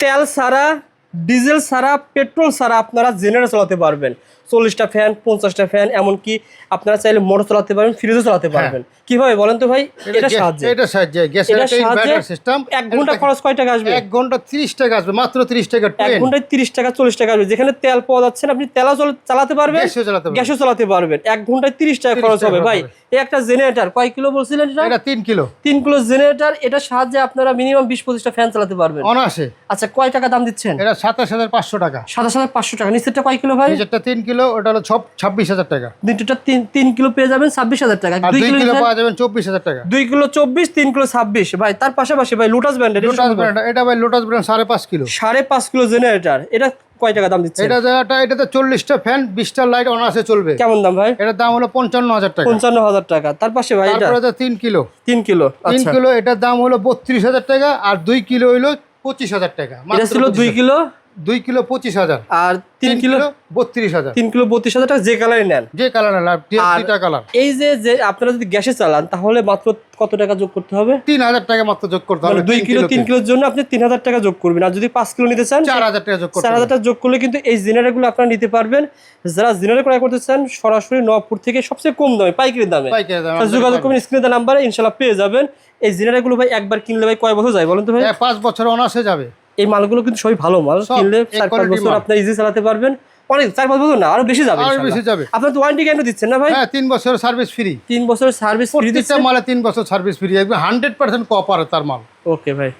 তেল ছাড়া, ডিজেল ছাড়া, পেট্রোল ছাড়া আপনারা জেনারেটর চালাতে পারবেন। 40টা ফ্যান, 50টা ফ্যান, এমনকি আপনারা চাইলে মোটর চালাতে পারবেন, ফ্রিজও চালাতে পারবেন। কিভাবে বলেন তো ভাই? এটা সাহায্যে, এটা সাহায্যে গ্যাসের একটা ইনভার্টার সিস্টেম। 1 ঘন্টা খরচ কয় টাকা আসবে? 1 ঘন্টা 30 টাকা আসবে, মাত্র 30 টাকা। 1 ঘন্টায় 30 টাকা 40 টাকা আসবে। যেখানে তেল পাওয়া যাচ্ছে না, আপনি তেলও চালাতে পারবেন, গ্যাসও চালাতে পারবেন। 1 ঘন্টায় 30 টাকা খরচ হবে ভাই। এই একটা জেনারেটর কয় কিলো বলছিলেন এটা? এটা 3 কিলো। 3 কিলো জেনারেটর, এটা সাহায্যে আপনারা মিনিমাম 20-25টা ফ্যান চালাতে পারবেন অনায়াসে। আচ্ছা, কয় টাকা দাম দিচ্ছেন? এটা 27500 টাকা। 27500 টাকা। নিচেরটা কয় কিলো ভাই? নিচেরটা 3 কিলো, ওটা হলো 26000 টাকা। দুটোটা 3 কিলো পেয়ে যাবেন 26000 টাকা। 2 কিলো পাওয়া যাবেন 24000 টাকা। 2 কিলো 24, 3 কিলো 26 ভাই। তার পাশাপাশি ভাই লোটাস ব্র্যান্ডের, এটা ভাই lotus brand 5.5 kilo. 5.5 kilo generator, এটা কয় টাকা দাম দিচ্ছেন? এটাতে 40টা ফ্যান, 20টা লাইট অনায়াসে চলবে। কেমন দাম ভাই? এটার দাম হলো 55000 টাকা। 55000 টাকা। তার পাশে ভাই এটা তারপরে 3 কিলো। 3 কিলো, 3 আচ্ছা কিলো এটার দাম হলো 32000 টাকা। আর 2 কিলো হইলো 25000 টাকা। এটা ছিল 2 কিলো, 2 কিলো 25000। আর 3 কিলো 32000। 3 কিলো 32000 টাকা। যে কালারই নেন, যে কালার না, দুইটা কালার। এই যে আপনারা যদি গ্যাসে চালান তাহলে মাত্র কত টাকা যোগ করতে হবে? 3000 টাকা মাত্র যোগ করতে হবে। 2 কিলো 3 কিলোর জন্য আপনি 3000 টাকা যোগ করবেন। আর যদি 5 কিলো নিতে চান 4000 টাকা যোগ করতে হবে। 4000 টাকা যোগ করলে কিন্তু এই জেনারেটরগুলো আপনারা নিতে পারবেন। যারা জেনারেটর ক্রয় করতে চান সরাসরি নবপুর থেকে সবচেয়ে কম দামে, পাইকারি দামে যোগাযোগ করবেন। স্ক্রিনে দেওয়া নাম্বারে ইনশাআল্লাহ পেয়ে যাবেন। এই জেনারেটরগুলো ভাই একবার কিনলে ভাই কয় বছর যায় বলেন তো ভাই? 5 বছর অনায়াসে যাবে। এই মালগুলো কিন্তু সবই ভালো মাল, কিনলে 4-5 বছর আপনি ইজি চালাতে পারবেন। অনেক 4-5 বছর না, আরো বেশি যাবে। আপনার তো ওয়ারেন্টি গ্যারান্টি দিচ্ছেন না ভাই? হ্যাঁ, 3 বছর সার্ভিস ফ্রি। 3 বছরের সার্ভিস ফ্রি দিচ্ছেন। প্রত্যেকটা মালে 3 বছর সার্ভিস ফ্রি, একদম 100% কপার তার মাল। ওকে ভাই।